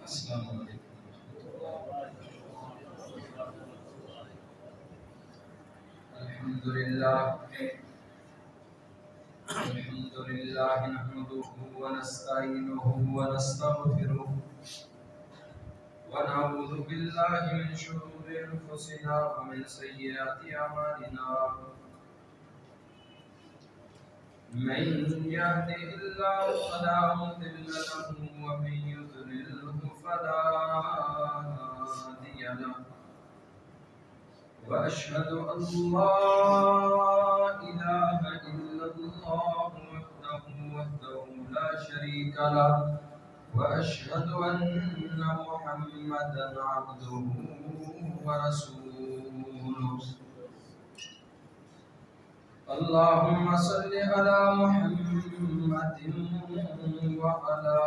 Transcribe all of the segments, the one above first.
السلام علیکم. الحمد لله نحمده ونستعينه ونستغفره ونعوذ بالله من شرور أنفسنا ومن سيئات أعمالنا. من يهده الله فلا مضل له ومن يضلله فلا هادي له. وأشهد أن لا إله إلا الله وحده لا شريك له. وأشهد أن محمدا عبده ورسوله. اللهم صل على محمد وعلى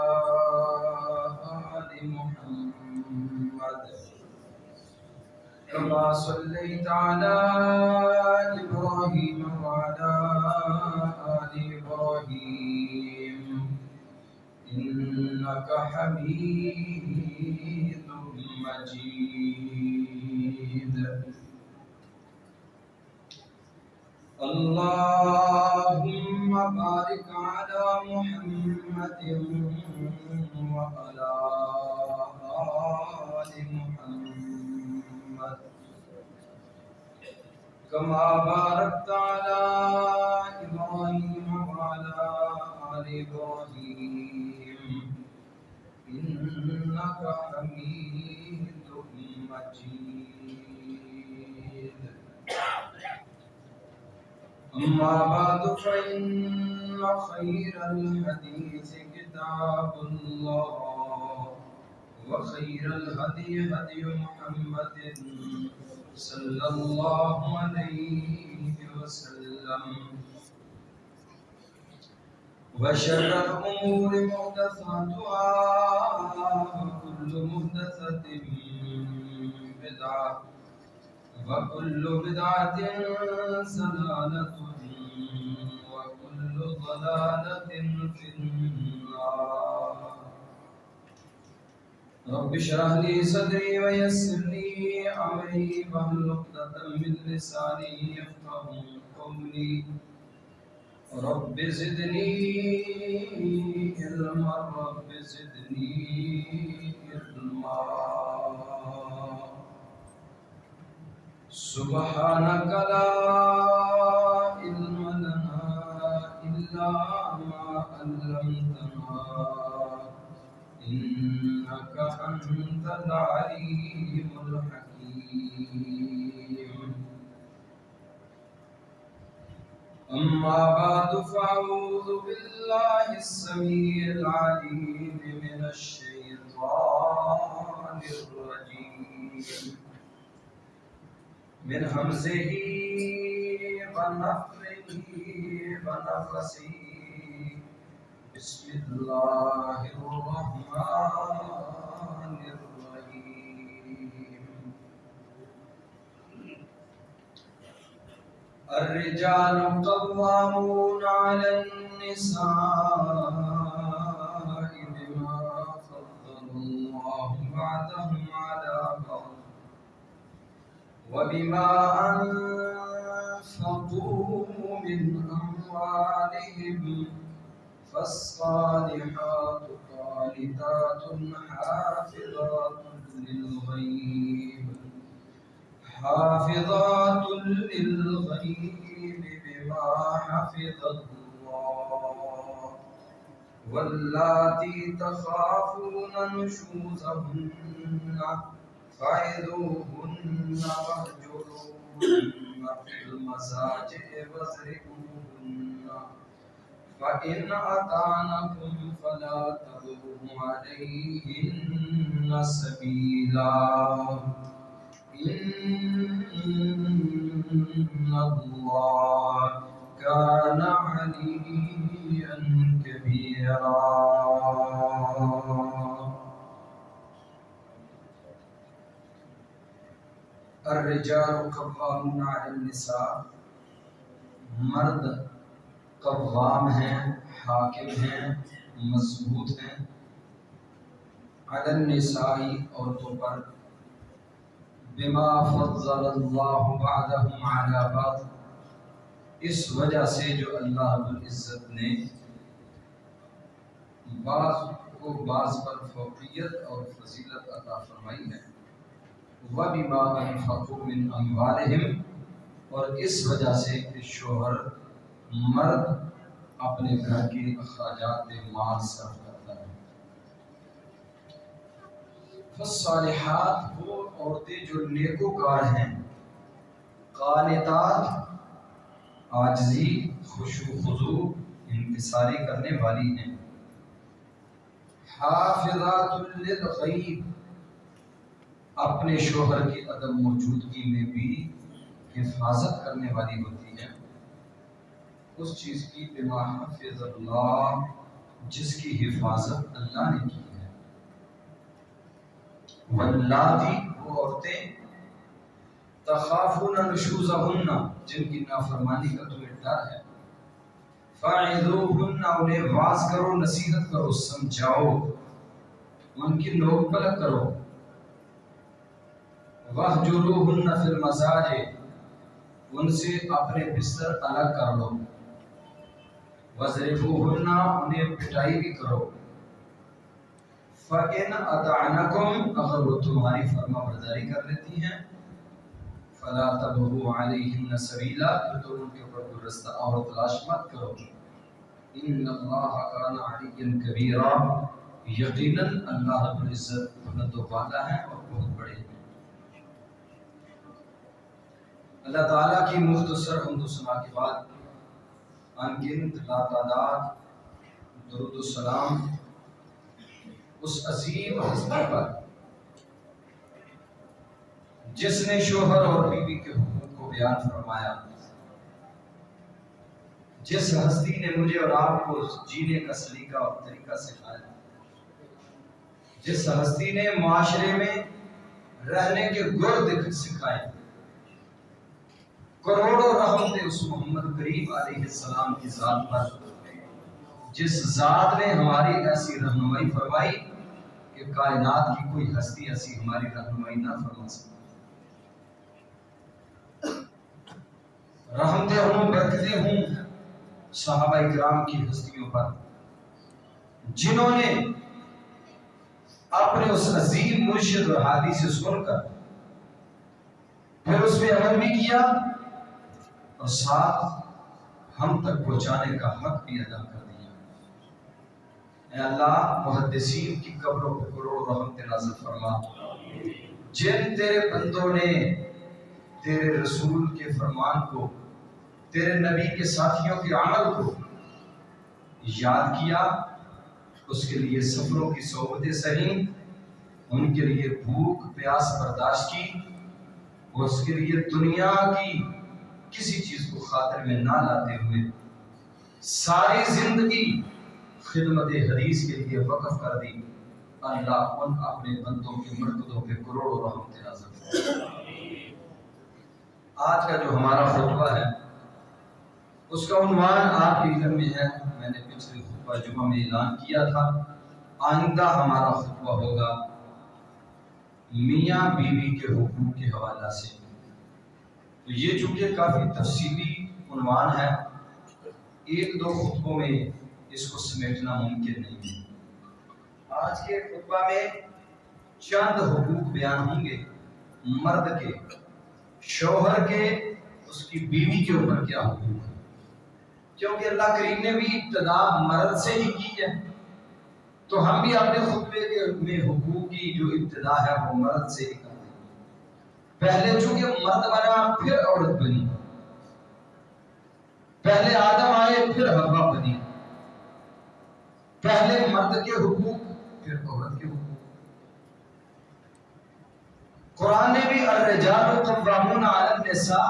آل محمد كما صليت على إبراهيم وعلى آل إبراهيم إنك حميد مجيد. اللهم بارك على محمد وعلى آل محمد كما باركت على إبراهيم وعلى آل إبراهيم إنك حميد مجيد. أما بعد فإن خير الحديث كتاب الله وخير الهدي هدي محمد صلى الله عليه وسلم وشر الأمور محدثاتها وكل محدثة بدعة وكل بدعة ضلالة وكل ضلالة في النار. رب اشرح لي صدري ويسر لي أمري واحلل عقدة من لساني يفقهوا قولي. رب زدني علما رب زدني علما. سبحانك لا علم لنا إلا ما علمتنا إنك أنت العليم الحكيم. أما بعد فأعوذ بالله السميع العليم من الشيطان الرجيم من همزه ونفخه ونفثه. بسم الله الرحمن الرحيم. الرجال قوامون على النساء بما فضل الله بعضهم على بعض وبما أنفقوا من أموالهم. فالصالحات قانتات حافظات للغيب بما حفظ الله. واللاتي تخافون نشوزهن فعظوهن واهجروهن في المضاجع واضربوهن. فإن أطعنكم فلا تبغوا عليهن سبيلا إن الله كان عليا كبيرا. الرجال قوامون علی النساء، مرد قوام ہیں، حاکم ہیں، مضبوط ہیں علی النساء عورتوں پر بما فضل اللہ بعضهم علی بعض اس وجہ سے جو اللہ رب العزت نے بعض کو بعض پر فوقیت اور فضیلت عطا فرمائی ہے وبما انفقوا من اموالهم اور اس وجہ سے کہ شوہر مرد اپنے گھر کے اخراجات میں مال صرف کرتا ہے۔ فالصالحات وہ عورتیں جو نیکوکار ہیں، قانتات عاجزی خشوع و خضوع انکساری کرنے والی ہیں، حافظات للغیب اپنے شوہر کی عدم موجودگی میں بھی حفاظت کرنے والی ہوتی ہے اس چیز کی بما حفظ اللہ جس کی حفاظت اللہ نے کی ہے۔ واللاتی وہ عورتیں تخافون نشوزہن جن کی نافرمانی کا تمہیں ڈر ہے، فاعظوہن انہیں واعظ کرو، نصیحت کرو، سمجھاؤ، ان کی نوک پلک کرو، واہجروہن فی المضاجع ان سے اپنے بستر الگ کر لو، وَاضْرِبُوهُنَّ انہیں پٹائی بھی کرو، فَإِنْ أَطَعْنَكُمْ اگر وہ تمہاری فرما برداری کر لیتی ہیں، فَلَا تَبْغُوا عَلَيْهِنَّ سَبِيلًا پھر تم ان کے اوپر کوئی رستہ اور تلاش مت کرو، إِنَّ اللَّهَ كَانَ عَلِيًّا كَبِيرًا یقیناً اللہ رب العزت بلند و بالا ہے اور بہت بڑے ہیں۔ اللہ تعالیٰ کی مختصر حمد و ثنا کے بعد انگنت لاتعداد درود و سلام اس عظیم ہستی پر جس نے شوہر اور بیوی کے حقوق کو بیان فرمایا، جس ہستی نے مجھے اور آپ کو جینے کا سلیقہ اور طریقہ سکھایا، جس ہستی نے معاشرے میں رہنے کے گر سکھائے، کروڑوں رحمتیں اس محمد کریم علیہ السلام کی ذات پر، جس ذات نے ہماری ایسی رہنمائی فرمائی کہ کائنات کی کوئی ہستی ایسی ہماری رہنمائی نہ فرما سکتی۔ رحمتیں ہوں، برکتیں ہوں صحابہ اکرام کی ہستیوں پر جنہوں نے اپنے اس عظیم مرشد اور ہادی سے سن کر پھر اس پہ عمل بھی کیا اور ساتھ ہم تک پہنچانے کا حق بھی ادا کر دیا۔ اے اللہ محدثین کی قبروں پہ کروڑوں رحمت نازل فرما، جن تیرے بندوں نے تیرے رسول کے فرمان کو، تیرے نبی کے ساتھیوں کے عمل کو یاد کیا، اس کے لیے سفروں کی صحبتیں سہیں، ان کے لیے بھوک پیاس برداشت کی، اور اس کے لیے دنیا کی کسی چیز کو خاطر میں نہ لاتے ہوئے ساری زندگی خدمت حدیث کے لیے وقف کر دی۔ اللہ ان اپنے بندوں کے مرکزوں پہ کروڑوں رحمت نازل فرما۔ آج کا جو ہمارا خطبہ ہے اس کا عنوان آپ کے علم میں ہے، میں نے پچھلے خطبہ جمعہ میں اعلان کیا تھا، آئندہ ہمارا خطبہ ہوگا میاں بیوی کے حقوق کے حوالہ سے۔ تو یہ چونکہ کافی تفصیلی عنوان ہے، ایک دو خطبوں میں اس کو سمیٹنا ممکن نہیں ہے۔ آج کے خطبہ میں چند حقوق بیان ہوں گے مرد کے، شوہر کے، اس کی بیوی کے اوپر کیا حقوق ہے، کیونکہ اللہ کریم نے بھی ابتدا مرد سے ہی کی ہے، تو ہم بھی اپنے خطبے میں حقوق کی جو ابتدا ہے وہ مرد سے ہی کرتے ہیں۔ پہلے چونکہ مرد بنا پھر عورت بنی، پہلے آدم آئے پھر حوا بنی، پہلے مرد کے حقوق پھر عورت کے حقوق۔ قرآن نے بھی الرجال قوامون علی النساء،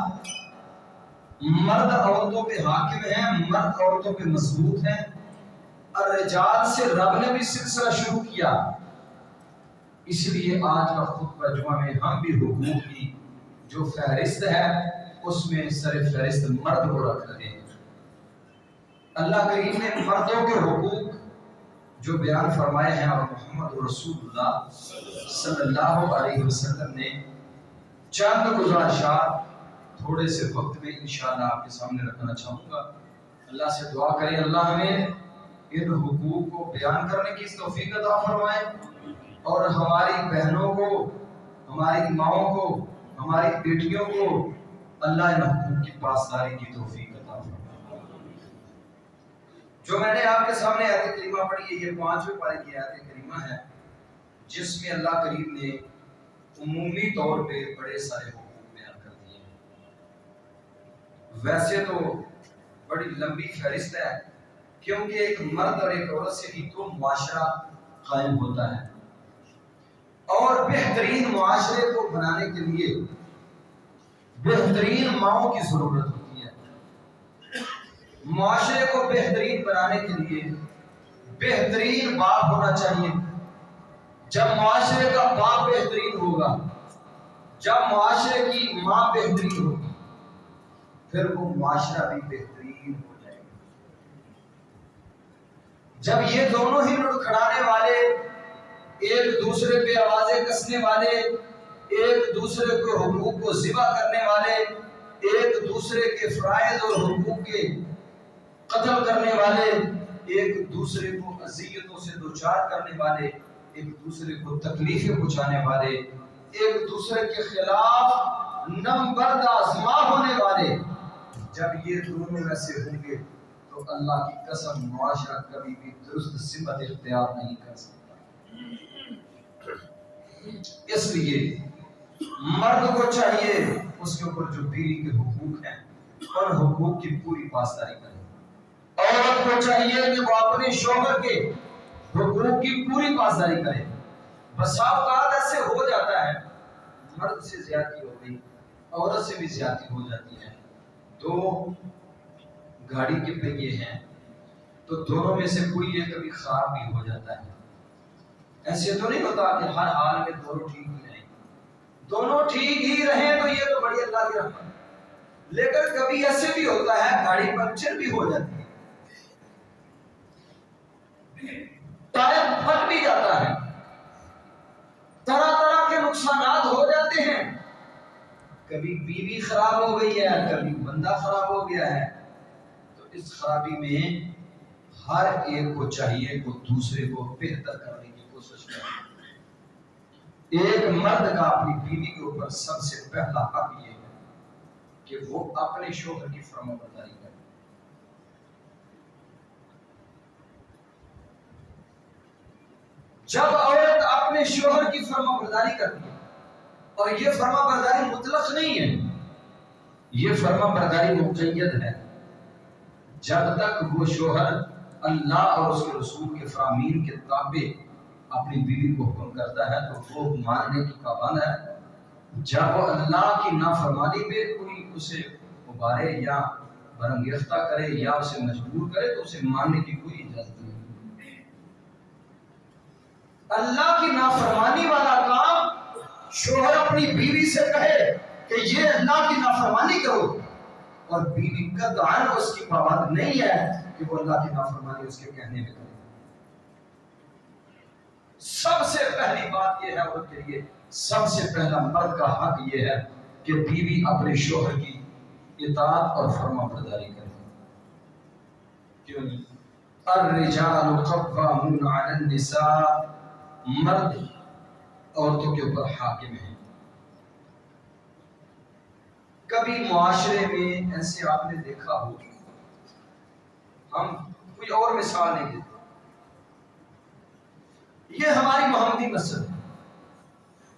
مرد عورتوں پہ حاکم ہیں، مرد عورتوں پہ مضبوط ہیں۔ الرجال سے رب نے بھی سلسلہ شروع کیا، اس لیے آج کا خطبہ جمعہ میں ہم بھی حقوق کی جو فہرست ہے اس میں سر فہرست مرد کو رکھ رہے ہیں۔ اللہ کریم نے مردوں کے حقوق جو بیان فرمائے ہیں اور محمد رسول اللہ صلی اللہ علیہ وسلم نے چند گزارشات تھوڑے سے وقت میں انشاءاللہ آپ کے سامنے رکھنا چاہوں گا۔ اللہ سے دعا کریں اللہ ہمیں ان حقوق کو بیان کرنے کی توفیق عطا فرمائے اور ہماری بہنوں کو، ہماری ماؤں کو، ہماری بیٹیوں کو اللہ ان حقوق کی پاسداری کی توفیق عطا فرمائے۔ جو میں نے آپ کے سامنے آیت کریمہ پڑھی ہے، یہ 5ویں پارے کی آیت کریمہ ہے، جس میں اللہ کریم نے عمومی طور پہ بڑے سارے حقوق بیان کر دیے ہیں۔ ویسے تو بڑی لمبی فہرست ہے، کیونکہ ایک مرد اور ایک عورت سے ہی تو معاشرہ قائم ہوتا ہے، اور بہترین معاشرے کو بنانے کے لیے بہترین ماؤں کی ضرورت ہوتی ہے۔ معاشرے کو بہترین بنانے کے لیے بہترین باپ ہونا چاہیے۔ جب معاشرے کا باپ بہترین ہوگا، جب معاشرے کی ماں بہترین ہوگی، پھر وہ معاشرہ بھی بہترین ہو جائے گا۔ جب یہ دونوں ہی لڑکھڑانے والے، ایک دوسرے پہ آوازیں کسنے والے، ایک دوسرے کے حقوق کو ذبح کرنے والے، ایک دوسرے کے فرائض اور حقوق کے قتل کرنے والے، ایک دوسرے کو اذیتوں سے دوچار کرنے والے، ایک دوسرے کو تکلیفیں پہنچانے والے، ایک دوسرے کے خلاف نمبرد آزما ہونے والے، جب یہ دونوں ایسے ہوں گے تو اللہ کی قسم معاشرہ کبھی بھی درست سمت اختیار نہیں کر سکتا۔ اس لیے مرد کو چاہیے اس کے اوپر جو بیوی کے حقوق ہیں اور حقوق کی پوری پاسداری کرے۔ عورت کو چاہیے کہ وہ اپنے شوہر کے حقوق کی پوری پاسداری کرے۔ بسا اوقات ایسے ہو جاتا ہے، مرد سے زیادتی ہو گئی، عورت سے بھی زیادتی ہو جاتی ہے، دو گاڑی کے پہیے ہیں تو دونوں میں سے کوئی ایک کبھی خراب بھی ہو جاتا ہے۔ ایسے تو نہیں ہوتا کہ ہر حال میں دونوں ٹھیک ہی رہیں، دونوں ٹھیک ہی رہیں تو یہ تو بڑی اللہ کی رحمت ہے۔ لیکن کبھی ایسے بھی ہوتا ہے گاڑی پنکچر بھی ہو جاتی ہے، ٹائر پھٹ بھی جاتا ہے، طرح طرح کے نقصانات ہو جاتے ہیں، کبھی بیوی خراب ہو گئی ہے، کبھی بندہ خراب ہو گیا ہے، تو اس خرابی میں ہر ایک کو چاہیے کہ دوسرے کو بہتر کرنے کی کوشش کرے۔ ایک مرد کا اپنی بیوی کے اوپر سب سے پہلا حق یہ ہے کہ وہ اپنے شوہر کی فرمانبرداری کرے۔ جب عورت اپنے شوہر کی فرمانبرداری کرتی ہے، اور یہ فرمانبرداری مطلق نہیں ہے، یہ فرمانبرداری مقید ہے، جب تک وہ شوہر اللہ اور اس کے رسول کے فرامین کے تابع اپنی بیوی کو حکم کرتا ہے تو وہ ماننے کی پابند ہے۔ جب وہ اللہ کی نافرمانی پہ کوئی اسے ابھارے یا برانگیختہ کرے یا اسے مجبور کرے تو اسے ماننے کی کوئی اجازت نہیں۔ اللہ کی نافرمانی والا کام شوہر اپنی بیوی سے کہے کہ یہ اللہ کی نافرمانی کرو، اور بیوی قطعاً اس کی پابند نہیں ہے کہ وہ اللہ کی نافرمانی اس کے کہنے میں کرے۔ سب سے پہلی بات یہ ہے عورت کے لیے، سب سے پہلا مرد کا حق یہ ہے کہ بیوی اپنے شوہر کی اطاعت اور فرمانبرداری کرے۔ کیوں نہیں؟ الرجال قوامون علی النساء، مرد عورتوں کے اوپر حاکم ہیں۔ کبھی معاشرے میں ایسے آپ نے دیکھا ہو، ہم کوئی اور مثال نہیں دیتے، یہ ہماری محمدی مسجد ہے،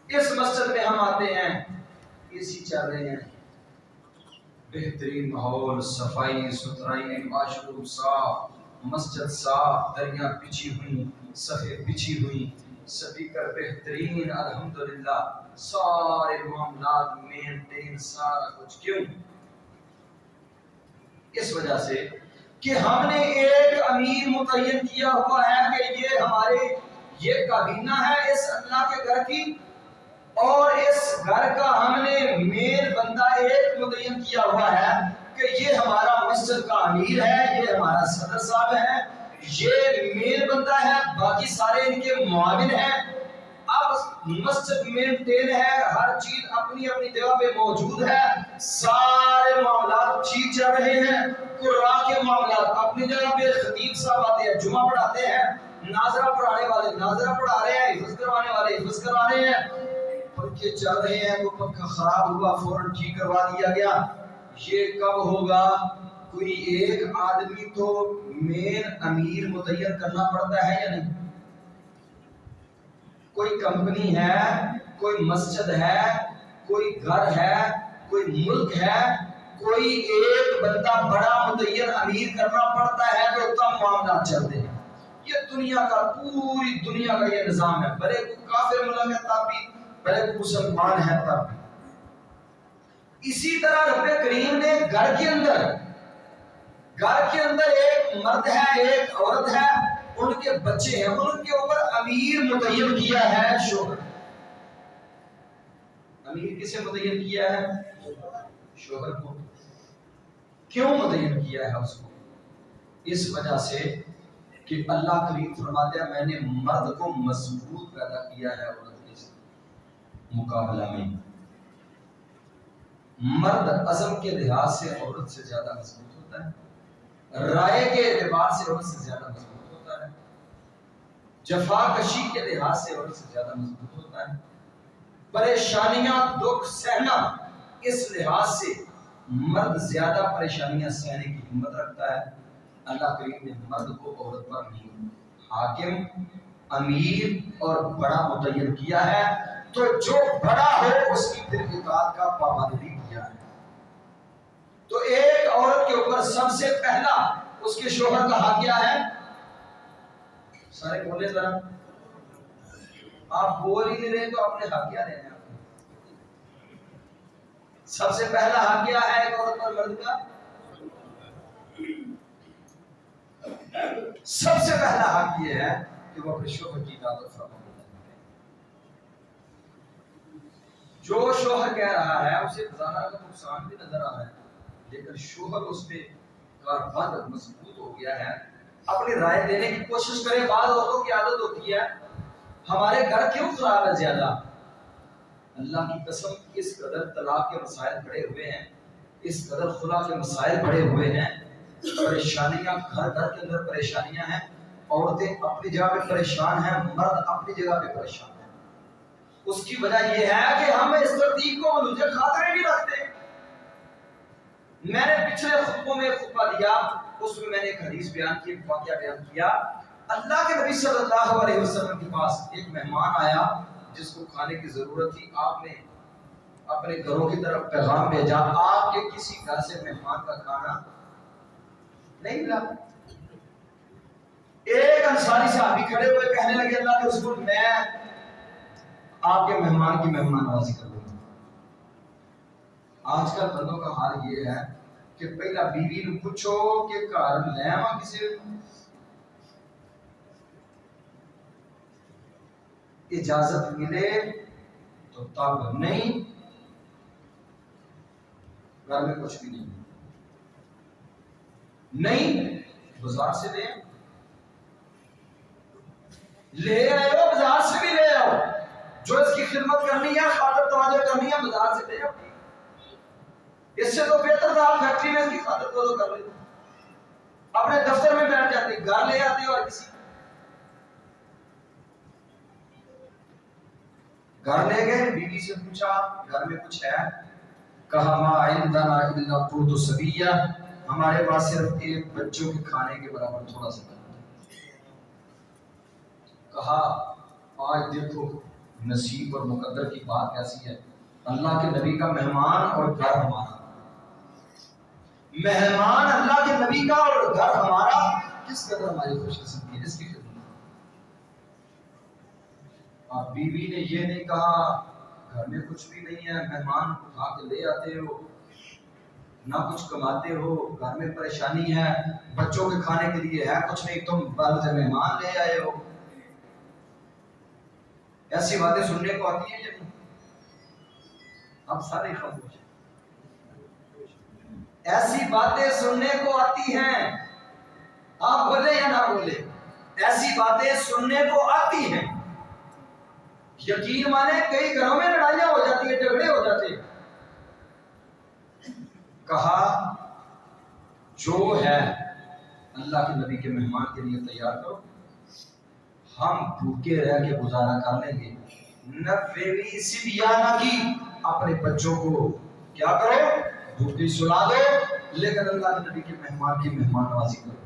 اس مسجد میں ہم آتے ہیں، اے سی چل رہے ہیں، بہترین ماحول، صفائی ستھرائی، واش روم صاف، مسجد صاف، دریاں بچھی ہوئی، صفیں بچھی ہوئی، سپیکر بہترین، الحمدللہ، سارے معاملات مینٹین، سارا کچھ۔ کیوں؟ اس وجہ سے کہ ہم نے ایک امیر متعین کیا ہوا ہے کہ یہ ہمارے یہ کابینہ ہے اس اللہ کے گھر کی، اور اس گھر کا ہم نے مین بندہ ایک متعین کیا ہوا ہے کہ یہ ہمارا مسجد کا امیر ہے، یہ ہمارا صدر صاحب ہے، یہ مین بندہ ہے، باقی سارے ان کے معاون ہیں۔ اب مسجد مینٹین ہے، ہر چیز اپنی اپنی جگہ پہ موجود ہے، سارے معاملات ٹھیک چل رہے ہیں۔ قرآن کے معاملات اپنی جگہ پہ، خطیب صاحب آتے ہیں جمعہ پڑھاتے ہیں، ناظرہ پڑھانے والے ناظرہ پڑھا رہے ہیں، حفظ کروانے والے حفظ کروا رہے ہیں، پنکھے چل رہے ہیں، وہ پنکھا خراب ہوا فوراً ٹھیک کروا دیا گیا۔ یہ کب ہوگا؟ کوئی ایک آدمی تو مین امیر متعین کرنا پڑتا ہے یا نہیں؟ کوئی کمپنی ہے، کوئی مسجد ہے، کوئی گھر ہے، کوئی ملک ہے، کوئی ایک بندہ بڑا متعین امیر کرنا پڑتا ہے تو تب معاملات چلتے ہیں۔ یہ دنیا کا، پوری دنیا کا یہ نظام ہے، بھلے کوئی کافر ملک ہے تب بھی، بھلے کوئی مسلمان ہے تب بھی۔ اسی طرح رب کریم نے گھر کے اندر ایک مرد ہے، ایک عورت ہے، ان کے بچے ہیں، ان کے اوپر امیر متعین کیا ہے شوہر۔ امیر کسے متعین کیا ہے؟ شوہر کو۔ کیوں متعین کیا ہے اس کو؟ اس وجہ سے کہ اللہ کریم فرماتے ہیں میں نے مرد کو مضبوط پیدا کیا ہے عورت کے مقابلہ میں۔ مرد عزم کے لحاظ سے عورت سے زیادہ مضبوط ہوتا ہے، رائے کے اعتبار سے عورت سے زیادہ مضبوط ہوتا ہے، جفا کشی کے لحاظ سے عورت سے زیادہ مضبوط ہوتا ہے، پریشانیاں دکھ سہنا اس لحاظ سے مرد زیادہ پریشانیاں سہنے کی ہمت رکھتا ہے۔ اللہ کریم نے مرد کو عورت پر نہیں حاکم، امیر اور بڑا متعین کیا ہے، تو جو بڑا ہو اس کی پھر اطاعت کا پابند بھی کیا ہے۔ تو ایک عورت کے اوپر سب سے پہلا اس کے شوہر کا حق کیا ہے؟ سارے بولے ذرا، آپ بول ہی نہیں رہے تو اپنے حق کیا لینا ہے؟ سب سے پہلا حق کیا ہے ایک عورت پر مرد کا؟ سب سے پہلا حق یہ ہے کہ وہ اپنے شوہر کی اطاعت فرمائے۔ جو شوہر کہہ رہا ہے اسے ظاہر کا نقصان بھی نظر آ رہا ہے، لیکن شوہر اس پہ کاربند مضبوط ہو گیا ہے، اپنی رائے دینے کی کوشش کرے۔ بعض عورتوں کی عادت ہوتی ہے ہمارے گھر کیوں خراب ہے زیادہ؟ اللہ کی قسم اس قدر طلاق کے مسائل بڑے ہوئے ہیں، اس قدر خلا کے مسائل بڑے ہوئے ہیں، پریشانیاں گھر گھر کے اندر پریشانیاں ہیں، عورتیں اپنی جگہ پہ پریشان ہیں، مرد اپنی جگہ پہ پریشان ہیں۔ اس کی وجہ یہ ہے کہ ہم اس ترتیب کو ملوث خاطر نہیں رکھتے۔ میں نے پچھلے خطبوں میں خطبہ دیا، اس میں نے ایک حدیث بیان کی، ایک واقعہ بیان کیا۔ اللہ کے نبی صلی اللہ علیہ وسلم کے پاس ایک مہمان آیا جس کو کھانے کی ضرورت تھی۔ آپ نے اپنے گھروں کی طرف پیغام بھیجا، آپ کے کسی گھر سے مہمان کا کھانا نہیں ملا۔ ایک انصاری صحابی کھڑے ہوئے کہنے لگے اللہ کے رسول میں آپ کے مہمان کی مہمان نوازی کروں گا۔ آج کل بندوں کا حال یہ ہے کہ پہلا بیوی نو پوچھو کہ گھر لے آواں کسی اجازت ملے تو تب، نہیں گھر میں کچھ بھی نہیں بازار سے لے آئے ہو، بازار سے بھی لے آؤ، جو اس کی خدمت کرنی ہے، خاطر توجہ کرنی ہے، بازار سے لے آؤ۔ اس سے تو بہتر تھا آپ فیکٹری میں اس کی خاطر توجہ کر لیتے، اپنے دفتر میں بیٹھ جاتے، گھر لے آتے اور کسی گھر لے گئے، بیوی سے پوچھا گھر میں کچھ ہے؟ کہا ما عندنا الا قوت الصبیہ، ہمارے پاس صرف ایک بچوں کے کھانے کے برابر تھوڑا سا۔ کہا آج دیکھو نصیب اور مقدر کی بات کیسی ہے، اللہ کے نبی کا مہمان اور گھر ہمارا، مہمان اللہ کے نبی کا اور گھر ہمارا، کس قدر ہماری خوش نصیبی ہے اس کی خدمت۔ آپ بیوی نے یہ نہیں کہا گھر میں کچھ بھی نہیں ہے، مہمان اٹھا کے لے آتے ہو، نہ کچھ کماتے ہو، گھر میں پریشانی ہے، بچوں کے کھانے کے لیے ہے کچھ نہیں، تم بال سے مہمان لے آئے ہو۔ ایسی باتیں سننے کو آتی ہیں یا نہیں؟ اب سارے خاموش ہیں، ایسی باتیں سننے کو آتی ہیں، آپ بولے یا نہ بولے؟ باتیں سننے کو آتی ہیں. یقین مانے کئی گھروں میں لڑائیاں ہو جاتی ہیں, جھگڑے ہو جاتے ہیں. کہا جو ہے اللہ کے نبی کے مہمان کے لیے تیار کرو, ہم بھوکے رہ کے گزارا کر لیں گے. نبوی سبیانہ کی اپنے بچوں کو کیا کرو, بھوکی سلا دو, لیکن اللہ کے نبی کے مہمان کی مہمان نوازی کرو.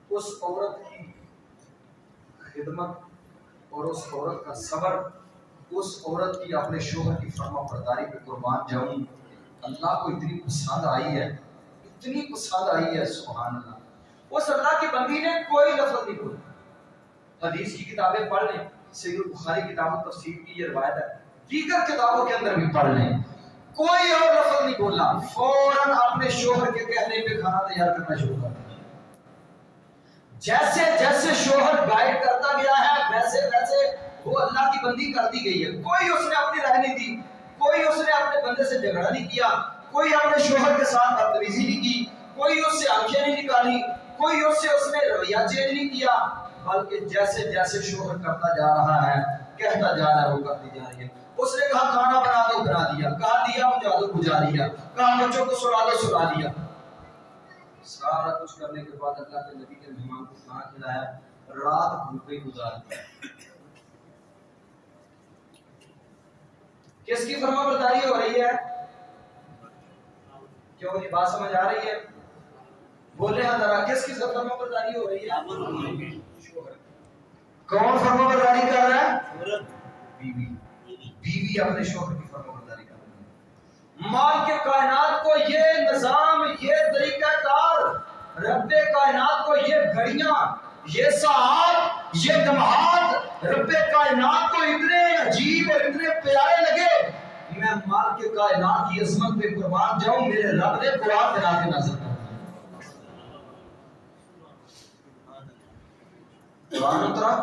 اس عورت کی خدمت اور اس عورت کا صبر, اس عورت کی اپنے شوہر کی فرما برداری پہ قربان جاؤں. اللہ کو اتنی پسند آئی ہے, اتنی پسند آئی ہے, سبحان اللہ. اس اللہ کی بندی نے کوئی لفظ نہیں بولا. حدیث کی کتابیں پڑھ لیں, صحیح البخاری کتاب التفسیر کی یہ روایت ہے, دیگر کتابوں کے اندر بھی پڑھ لیں, کوئی اور لفظ نہیں بولا. فوراً اپنے شوہر کے کہنے پہ کھانا تیار کرنا شروع کر دیا. جیسے جیسے شوہر گائیڈ کرتا گیا ہے ویسے ویسے وہ اللہ کی بندی کرتی گئی ہے. کوئی اس نے اپنی رائے نہیں دی, کوئی اس نے اپنے بندے سے جھگڑا نہیں کیا, کوئی اپنے شوہر کے ساتھ بدتمیزی نہیں کی, کوئی اس سے آنکھیں نہیں نکالی, کوئی اس نے رویہ چینج نہیں کیا, بلکہ جیسے جیسے شوہر کرتا جا رہا ہے کہتا جا رہا ہے وہ کرتی جا رہی ہے. اس نے کہا کھانا بنا دو, بنا دیا. کہا دیا بجا دو, بجا دیا. کہا بچوں کو سلا دو, سلا دیا. سارا کچھ کرنے کے بعد اللہ کے نبی کے مہمان کو کھانا کھلایا, رات بھوکے گزار دیا. کس کی فرما برداری ہو رہی ہے؟ کیوں یہ بات سمجھ آ رہی ہے؟ بولے ہاں ذرا, کس کی فرما برداری ہو رہی ہے؟ کون فرما برداری کر رہا ہے؟ بیوی. بیوی اپنے شوہر کی فرما برداری کر رہی ہے. مال کے کائنات کو یہ نظام, یہ طریقہ کار, رب کائنات کو یہ گھڑیاں, یہ ساعات, یہ لمحات رب کائنات کو اتنے عجیب اور اتنے پیارے لگے. میں مال کے کائنات کی عظمت پہ قربان جاؤں, میرے رب نے قرآن بنا کے نازل کر دیا. قرآن اترا,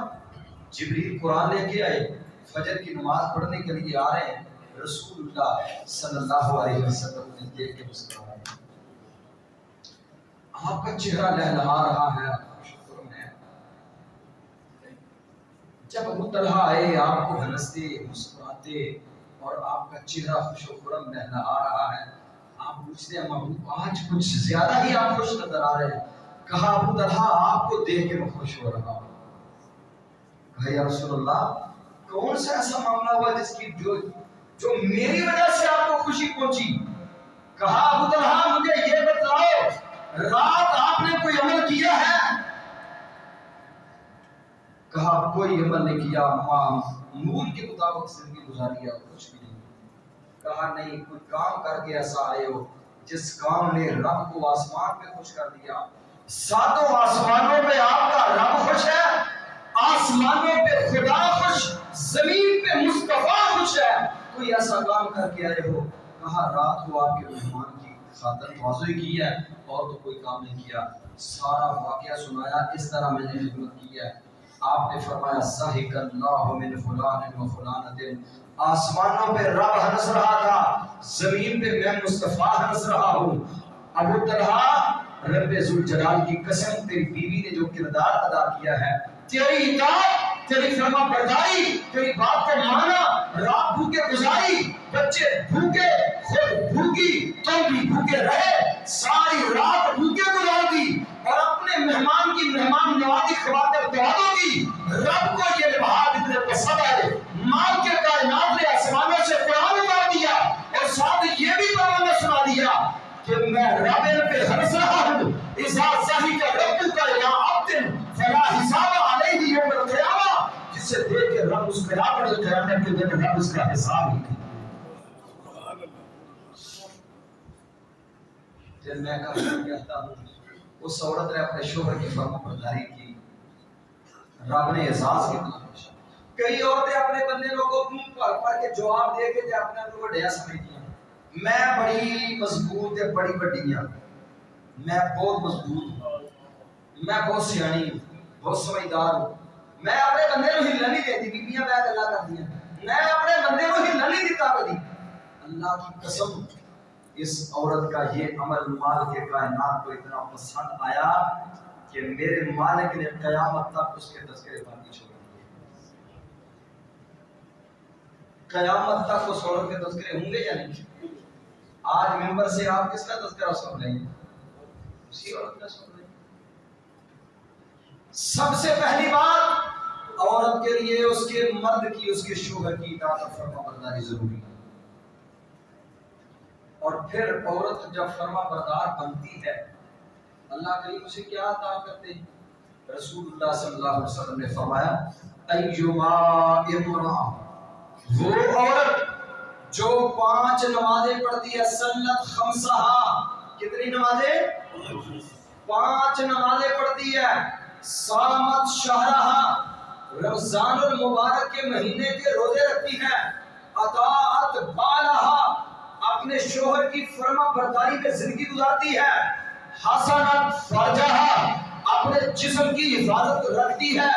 جبریل قرآن لے کے آئے, فجر کی نماز پڑھنے کے لیے آ رہے ہیں. رسول اللہ صلی اللہ علیہ وسلم نے دیکھ کے مسکرایا. آپ کا چہرہ لہلہا رہا ہے, شکر میں. جب ابو طلحہ آئے آپ کو ہنستے مسکراتے اور آپ کا چہرہ خوش و خرم لہلہا رہا ہے, آپ پوچھتے ہیں محبوب آج کچھ زیادہ ہی آپ خوش نظر آ رہے ہیں. کہا ابو طلحہ آپ کو دیکھ کے میں خوش ہو رہا ہوں. کہا یا رسول اللہ کون سا ایسا معاملہ ہوا جس کی جو میری وجہ سے آپ کو خوشی پہنچی؟ کہا ابو طلحہ مجھے یہ بتلاؤ رات آپ نے کوئی عمل کیا ہے؟ کہا کوئی عمل نہیں کیا, معمول کے مطابق زندگی گزاری ہے, کچھ بھی نہیں. کہا نہیں, کوئی کام کر کے ایسا آئے ہو جس کام نے رب کو آسمان پہ خوش کر دیا. ساتوں آسمانوں پہ آپ کا رب خوش ہے, آسمانوں پہ خدا خوش, زمین پہ مصطفیٰ خوش ہے. کوئی ایسا کام کر کے آئے ہو؟ کہا رات کو آپ کے مہمان کی خاطر تواضع کی ہے اور تو کوئی کام نہیں کیا. سارا واقعہ سنایا, اس طرح میں نے خدمت کی ہے. آپ نے فرمایا ضحک اللہ من فلان و فلانۃ, آسمانوں پہ رب ہنس رہا تھا, زمین پہ میں مصطفیٰ ہنس رہا ہوں. ابو طلحہ رب ذوالجلال کی قسم, تیری بیوی نے جو کردار ادا کیا ہے, تیری اطاعت, تیری فرما برداری, تیری بات کو مانا, رات بھوکے گزاری, بچے بھوکے, خود بھوکی, تم بھی بھوکے رہے, ساری رات بھوکے گزار دی اور اپنے مہمان کی مہمان نوازی خاطر دعا کی. رب کو یہ لمحات اتنے پسند آئے, مال کے کائنات نے آسمانوں سے قرآن اتار دیا اور ساتھ یہ بھی پیغام سنا دیا کہ میں رب پہ ہنس رہا ہوں. اذا ضحک ربک الی عبد فلا حساب علیہ یوم القیامہ, جسے دیکھ کے رب اس قیامت کے دن رب اس کا حساب ہی کرے. پھر میں کہتا ہوں اس عورت نے اپنے شوہر کی فرما برداری کی, رب نے اعزاز کتنا بخشا. کئی عورتیں اپنے بندے کو پڑھ کے جواب دے کے اپنے آپ کو ڈیا سمجھتی ہیں, میں بڑی مضبوط ہے, بڑی بڑی ہوں, میں بہت مضبوط ہوں, میں بہت سیانی ہوں, بہت سمجھدار ہوں, میں اپنے بندے کو ہلنے نہیں دیتی. بیبیاں بیعت اللہ کرتی ہیں, میں اپنے بندے کو ہلنے نہیں دیتا کبھی. اللہ کی قسم اس عورت کا یہ عمل مال کے کائنات کو اتنا پسند آیا, کہ میرے مالک نے قیامت تک اس کے تذکرے باقی چھوڑ دیے. قیامت تک اس عورت کے تذکرے ہوں گے یا نہیں؟ آج ممبر سے آپ کس کا تذکرہ سن رہے ہیں؟ اسی عورت کا سن رہے ہیں. سب سے پہلی بات، عورت کے لیے اس کے مرد کی، اس کے شوہر کی اطاعت اور فرما برداری ضروری ہے. اور پھر عورت جب فرما بردار بنتی ہے، اللہ کریم اسے کیا عطا کرتے ہیں؟ رسول اللہ صلی اللہ علیہ وسلم نے فرمایا ایما امرأ، وہ عورت جو 5 نمازیں پڑھتی ہے، سنت خمسہا، کتنی نمازیں؟ 5 نمازیں پڑھتی ہے، صامت شہرہا، رمضان المبارک کے مہینے کے روزے رکھتی ہے، اطاعت بالہا، اپنے شوہر کی فرما برداری میں زندگی گزارتی ہے، حسنت فرجہا، اپنے جسم کی حفاظت رکھتی ہے.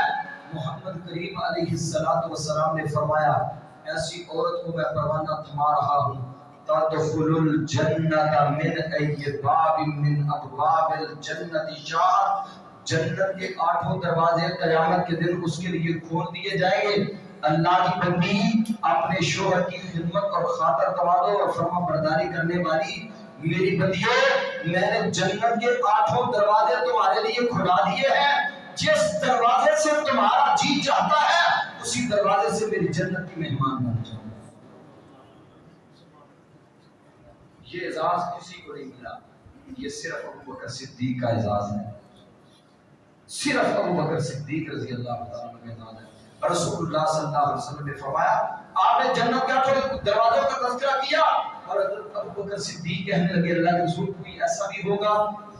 محمد کریم علیہ السلام نے فرمایا ایسی عورت کو میں پروانہ تھما رہا ہوں، تدخل الجنت من ای باب من ابواب الجنت شاء، جنت کے 8 دروازے قیامت کے دن اس کے لیے کھول دیے جائیں گے. اللہ کی بندی، اپنے شوہر کی خدمت اور خاطر تواضع اور فرما برداری کرنے والی میری بندیوں، میں نے جنت کے 8 دروازے تمہارے لیے کھلا دیے ہیں. جس دروازے سے تمہارا جی چاہتا ہے اسی دروازے سے میری جنت کی مہمان بن جاؤ. یہ اعزاز کسی کو نہیں ملا، یہ صرف ابو بکر صدیق کا اعزاز ہے، صرف ابو بکر صدیق رضی اللہ تعالیٰ عنہ کا اعزاز ہے. رسول اللہ صلی اللہ علیہ وسلم نے فرمایا، آپ نے جنت کے 8 دروازوں کا تذکرہ کیا اور ابو بکر صدیق کہنے لگے اللہ کے رسول، کوئی ایسا بھی ہوگا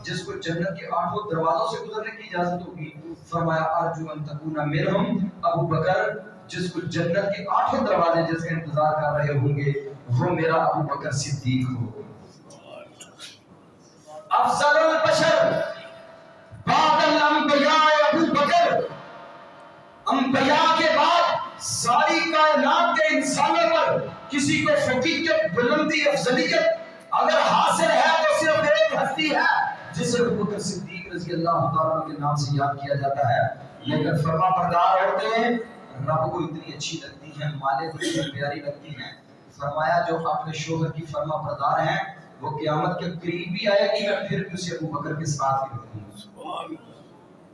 جس کو جنت کے 8 دروازوں سے گزرنے کی اجازت ہوگی؟ فرمایا ارجو ان تکون منہم، ابو بکر جس کو جنت کے 8 دروازے جس کا انتظار کر رہے ہوں گے وہ میرا ابو بکر صدیق ہو. افضل البشر بعد الانبیاء ابو بکر، انبیاء کے بعد ساری کائنات کے انسانوں پر کسی کو فقیہت، بلندی، افضلیت اگر حاصل ہے تو صرف ایک ہستی ہے جسے ابو بکر صدیق رضی اللہ تعالیٰ کے نام سے یاد کیا جاتا ہے. لیکن فرما بردار عورتیں رب کو اتنی اچھی لگتی ہیں، مالک کو اتنی پیاری لگتی ہیں. فرمایا جو اپنے شوہر کی فرما بردار ہیں وہ قیامت کے قریب بھی آئے گی، میں پھر بھی اسے ابو بکر کے ساتھ ہی رکھوں گا.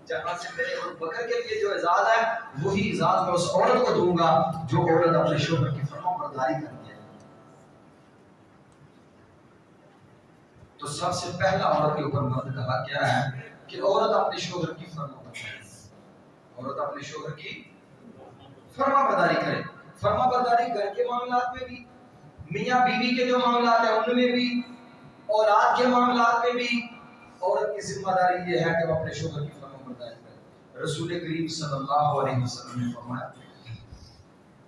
جہاں سے میرے ابو بکر کے لیے جو اعزاز ہے وہی اعزاز میں اس عورت کو دوں گا جو عورت اپنے شوہر کی فرما برداری کرتی ہے. تو سب سے پہلا عورت کے اوپر مرد کہا کیا ہے کہ عورت اپنے شوہر کی فرما برداری، عورت اپنے شوہر کی فرما برداری کرے. فرما برداری گھر کے معاملات میں بھی، میاں بیوی کے جو معاملات ہیں ان میں بھی، اولاد کے معاملات میں بھی عورت کی ذمہ داری یہ ہے کہ وہ اپنے شوہر کی فرما برداری کرے. رسول کریم صلی اللہ علیہ وسلم نے فرمایا،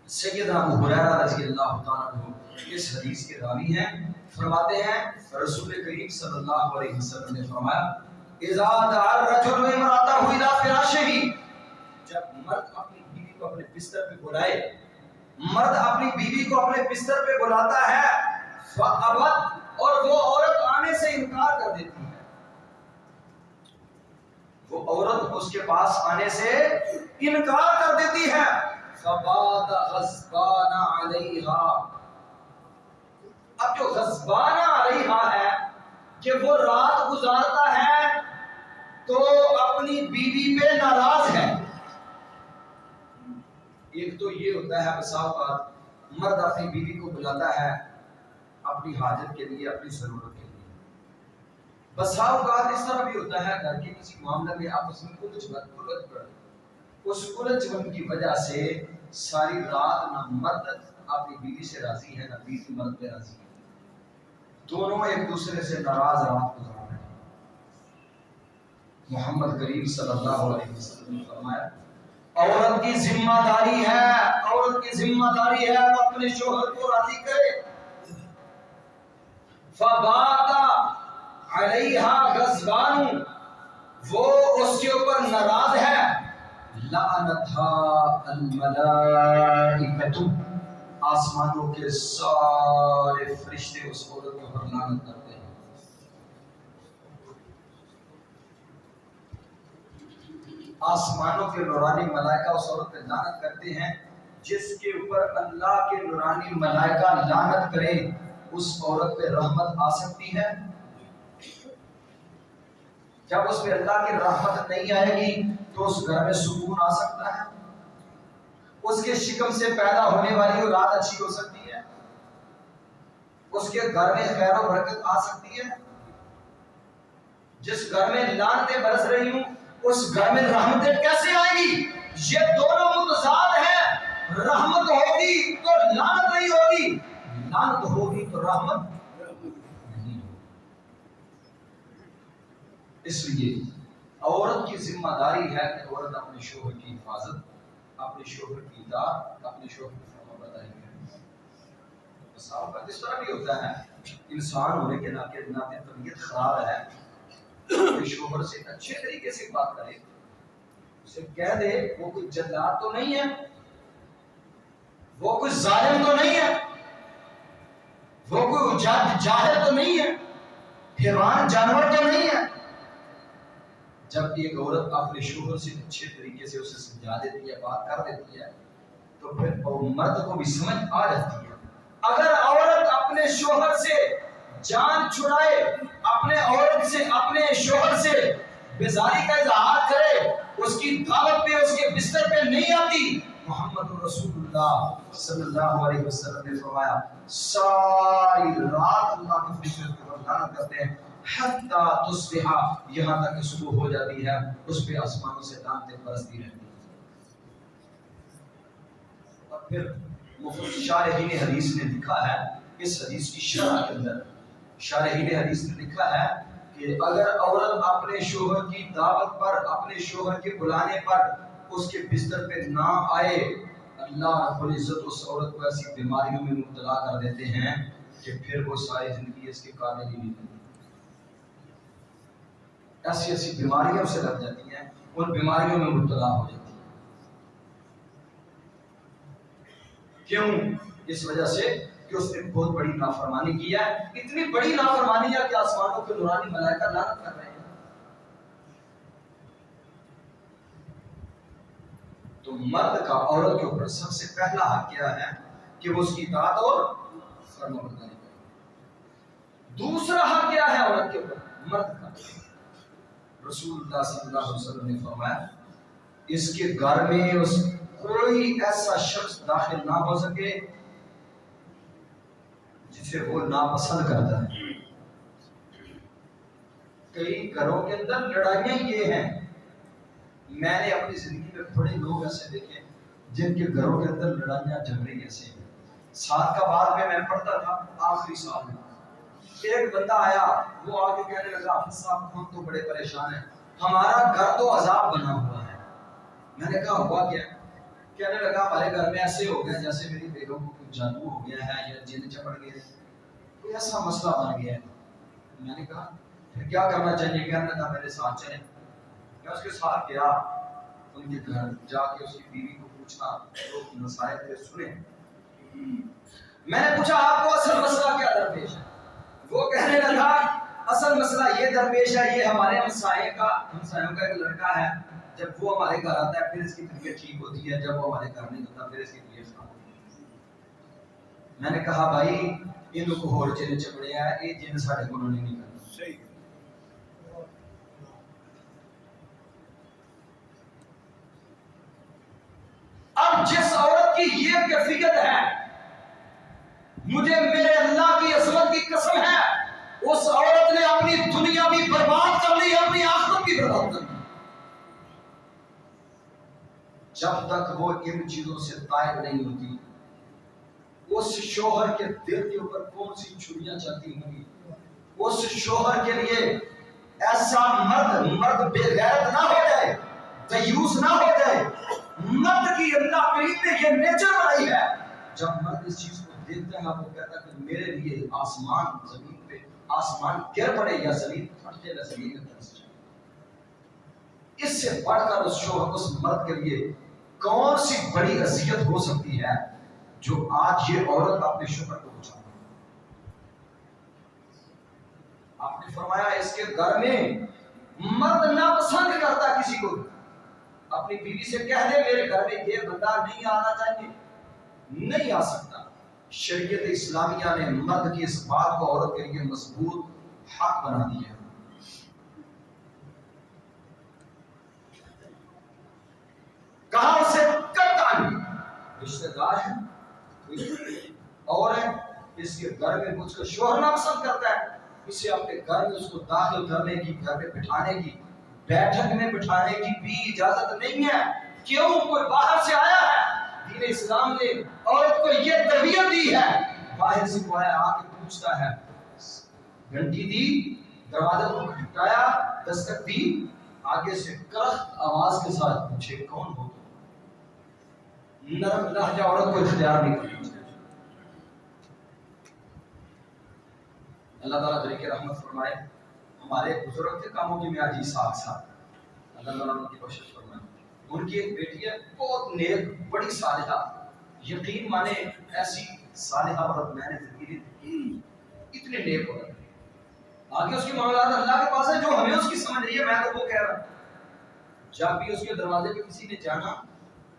سیدنا ابو ہریرہ رضی اللہ تعالیٰ عنہ اس حدیث کے راوی ہیں، فرماتے ہیں رسول کریم صلی اللہ علیہ وسلم نے فرمایا اذا دعا الرجل امرأته الى فراشه، جب مرد اپنی بیوی کو اپنے بستر پہ بلائے، مرد اپنی بیوی کو اپنے بستر پہ بلاتا ہے فابت، اور وہ عورت آنے سے انکار کر دیتی ہے، وہ عورت اس کے پاس آنے سے انکار کر دیتی ہے، فبات غضبان علیہا، اب جو غضبان علیہا ہے کہ وہ رات گزارتا ہے تو اپنی بیوی پہ ناراض ہے. ایک تو یہ ہوتا ہے بسا اوقات مرد اپنی بیوی کو بلاتا ہے اپنی حاجت کے لیے، اپنی ضرورت کے لیے. بسا اوقات اس طرح بھی ہوتا ہے گھر کے کسی معاملے میں آپس میں الجھ پڑ، اس الجھ کی وجہ سے ساری رات نہ مرد اپنی بیوی سے راضی ہے نہ بیوی مرد پہ راضی ہے، دونوں ایک دوسرے سے ناراض رات گزار رہے ہیں. محمد کریم صلی اللہ علیہ وسلم نے فرمایا عورت کی ذمہ داری ہے، عورت کی ذمہ داری ہے وہ اپنے شوہر کو راضی کرے. فبات علیہا غضبان، وہ اس کے اوپر ناراض ہے، لعنتھا الملائکۃ، آسمانوں کے سارے فرشتے اس عورت کے اوپر لعنت کرتے ہیں. آسمانوں کے نورانی ملائکہ اس عورت پہ لعنت کرتے ہیں، جس کے اوپر اللہ کے نورانی ملائکہ لعنت کرے اس عورت پہ رحمت آ سکتی ہے؟ جب اس پہ اللہ کی رحمت نہیں آئے گی تو اس گھر میں سکون آ سکتا ہے؟ اس کے شکم سے پیدا ہونے والی اولاد اچھی ہو سکتی ہے؟ اس کے گھر میں خیر و برکت آ سکتی ہے؟ جس گھر میں لعنتیں برس رہی ہوں اس گھر میں رحمتیں کیسے آئیں گی؟ یہ دونوں متضاد ہیں۔ رحمت ہوگی تو لعنت نہیں ہوگی، لعنت ہوگی تو رحمت نہیں ہوگی۔ اس لیے عورت کی ذمہ داری ہے کہ عورت اپنے شوہر کی حفاظت، اپنے شوہر کی اطاعت، اپنے شوہر کی فرمانبرداری کرے۔ صاحب کا اس طرح بھی ہوتا ہے، انسان ہونے کے ناطے طبیعت خراب ہے، اپنے شوہر سے اچھے طریقے سے بات کرے، اسے کہہ دے وہ کوئی جلاد تو نہیں ہے، وہ کوئی ظالم تو نہیں ہے، وہ کوئی جاہل تو نہیں ہے، حیوان جانور تو نہیں ہے۔ جب ایک عورت اپنے شوہر سے اچھے طریقے سے اسے سمجھا دیتی ہے، بات کر دیتی ہے، تو پھر مرد کو بھی سمجھ آ جاتی ہے۔ اگر عورت اپنے شوہر سے جان چھڑائے، اپنے شوہر سے بیزاری کا اظہار کرے، اس کی دعوت پہ اس کے بستر پہ نہیں آتی، محمد رسول اللہ صلی اللہ علیہ وسلم نے فرمایا ساری رات اللہ کے فرشتے اس پر لعنت کرتے ہیں حتی تصبح، یہاں تک کہ صبح ہو جاتی ہے، اس پہ آسمانوں سے لعنتیں برستی رہتی ہیں۔ اور پھر شارحین حدیث نے لکھا ہے، اس حدیث کی شرح کے اندر شارحین حدیث نے لکھا ہے کہ اگر عورت اپنے شوہر کی دعوت پر، اپنے شوہر کے بلانے پر اس کے بستر پہ نہ آئے، اللہ رب العزت اس عورت کو ایسی بیماریوں میں مبتلا کر دیتے ہیں کہ پھر وہ ساری زندگی اس کے قابل ہی نہیں بنتی۔ ایسی بیماریاں اسے لگ جاتی ہیں، ان بیماریوں میں مبتلا ہو جاتی ہے۔ کیوں؟ اس وجہ سے کہ اس نے بہت بڑی نافرمانی کی ہے، اتنی بڑی نافرمانی ہے کہ آسمانوں کے نورانی ملائکہ لعنت کر رہے ہیں۔ تو مرد کا عورت کے اوپر سب سے پہلا حق کیا ہے کہ وہ اس کی اطاعت اور فرمانبرداری کرے۔ دوسرا حق کیا ہے عورت کے اوپر مرد کا؟ رسول اللہ صلی اللہ علیہ وسلم نے فرمایا اس کے گھر میں کوئی ایسا شخص داخل نہ ہو سکے جسے وہ ناپسند کرتا ہے۔ کئی گھروں کے اندر لڑائیاں یہ ہیں، میں نے اپنی زندگی میں بڑے لوگ ایسے دیکھے جن کے گھروں کے اندر لڑائیاں جھگڑے ایسے ہیں۔ ساتھ کا بعد میں پڑھتا تھا آخری سال میں، ایک بندہ آیا، وہ آ کے کہنے لگا حافظ صاحب ہم تو بڑے پریشان ہیں، ہمارا گھر تو عذاب بنا ہوا ہے۔ میں نے کہا ہوا کیا؟ کہنے لگا ہمارے گھر میں ایسے ہو گیا جیسے میری بیگم کو کچھ جادو ہو گیا ہے یا جن چپڑ گئے، کوئی ایسا مسئلہ بن گیا ہے۔ میں نے کہا پھر کیا کرنا چاہیے؟ کہنے لگا میرے ساتھ چلیں۔ میں اس کے ساتھ گیا، ان کے گھر جا کے اس کی بیوی کو پوچھا، تو مسائل پہ سنے۔ میں نے پوچھا آپ کو اصل مسئلہ کیا درپیش ہے؟ وہ کہنے لگا اصل مسئلہ یہ درپیش ہے، یہ ہمارے ہمسایوں کا ایک لڑکا ہے، جب وہ ہمارے گھر آتا ہے پھر اس کی طبیعت ٹھیک ہوتی ہے، جب وہ ہمارے گھر نہیں ہوتا پھر اس کی طبیعت خراب ہوتی ہے۔ میں نے کہا بھائی ان کو ہور چلے چپڑے ہیں، یہ جن ساڑھے کو انہوں نے نہیں کرنا۔ صحیح۔ اب جس عورت کی یہ کیفیت ہے، مجھے میرے اللہ کی عظمت کی قسم ہے اس عورت نے اپنی دنیا بھی برباد کر لی، اپنی آخرت بھی برباد کر لی۔ جب تک وہ ان چیزوں سے طائب نہیں ہوتی، اس شوہر کے دل کے اوپر کون سی چھریاں چلتی ہوں گی، اس شوہر کے لیے ایسا مرد بے غیرت نہ ہو جائے، دیوس نہ ہو جائے۔ مرد کی اللہ کریم نے یہ نیچر بنائی ہے، جب مرد اس چیز کو دیکھتا ہے وہ کہتا ہے کہ میرے لیے آسمان زمین پہ آسمان گر پڑے یا زمین پھٹ جائے، زمین میں دھنس جائے۔ اس سے بڑھ کر اس شوہر اس مرد کے لیے کون سی بڑی اذیت ہو سکتی ہے جو آج یہ عورت اپنے شوہر کو پہنچا رہی ہے۔ آپ نے فرمایا اس کے گھر میں مرد ناپسند کرتا کسی کو، اپنی بیوی سے کہہ دے میرے گھر میں یہ بندہ نہیں آنا چاہیے، نہیں آ سکتا۔ شریعت اسلامیہ نے مرد کی اس بات کو عورت کے لیے مضبوط حق بنا دیا۔ کہاں اسے قطعاً رشتہ دار ہے اور ہے، اس کے گھر میں مجھ کو شوہر نہ پسند کرتا ہے، اسے اپنے گھر میں اس کو داخل کرنے کی، گھر میں بٹھانے کی، بیٹھک میں بٹھانے کی بھی اجازت نہیں ہے۔ کیوں؟ کوئی باہر سے آیا ہے، دین اسلام نے عورت کو یہ تربیت دی ہے، باہر سے کوئی آیا آ کے پوچھتا ہے، گھنٹی دی، دروازہ کو کھٹکایا، دستک دی، آگے سے کرخت آواز کے ساتھ پوچھے کون ہو؟ نرم لہجہ عورت کو اختیار نہیں کرنا چاہیے۔ اللہ تعالیٰ بڑے کے رحمت فرمائے، ہمارے بزرگ تھے کاموں کی میاں صاحب صاحب، اللہ تعالیٰ ان کی کوشش فرمائے۔ ان کی ایک بیٹی ہے بہت نیک، بڑی صالحہ، یقین مانے ایسی صالحہ عورت میں نے زندگی دیکھی، اتنے نیک عورت۔ آگے اس کی معاملات اللہ کے پاس ہے، جو ہمیں اس کی سمجھ رہی ہے، میں تو وہ کہہ رہا ہوں۔ جب بھی اس کے دروازے پہ کسی نے جانا،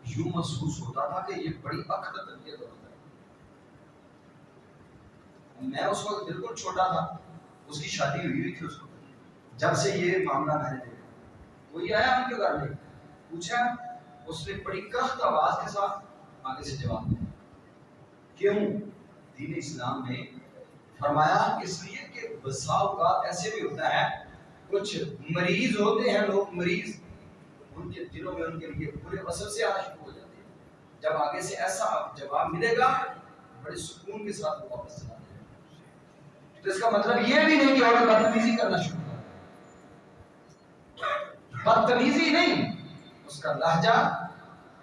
یوں محسوس ہوتا تھا کہ یہ بڑی اکھڑ طبیعت عورت ہے۔ میں اس وقت بالکل چھوٹا تھا، اس کی شادی ہوئی تھی اس وقت، جب سے یہ معاملہ میں نے دیکھا۔ کوئی آیا ان کے گھر میں، پوچھا، اس نے بڑی کرخت آواز کے ساتھ آگے سے جواب دیا۔ کیوں؟ دین اسلام نے فرمایا اس لیے کہ بسا اوقات ایسے بھی ہوتا ہے، کچھ مریض ہوتے ہیں لوگ، مریض، ان کے دلوں میں ان کے لیے برے وسوسے آنا شروع ہو جاتے ہیں۔ جب آگے سے ایسا جواب ملے گا، بڑے سکون کے ساتھ وہ واپس چلا جائے گا۔ تو اس کا مطلب یہ بھی نہیں کہ عورت بدتمیزی کرنا شروع کر، بدتمیزی نہیں، اس کا لہجہ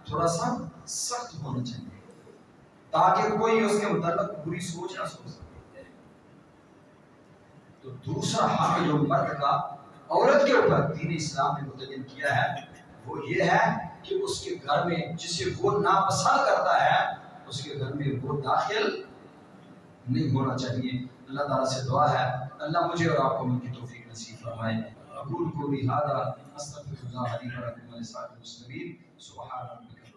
تھوڑا سا سخت ہونا چاہیے تاکہ کوئی اس کے متعلق بری سوچ نہ سوچ سکے۔ تو دوسرا حق جو مرد کا عورت کے اوپر دین اسلام نے متعین کیا ہے وہ یہ ہے کہ اس کے گھر میں جسے وہ ناپسند کرتا ہے اس کے گھر میں وہ داخل نہیں ہونا چاہیے۔ اللہ تعالیٰ سے دعا ہے اللہ مجھے اور آپ کو ان کی توفیق نصیب فرمائے۔ اقول قولی ھذا استغفر اللہ لی ولکم ولسائر المسلمین۔ سبحان ربک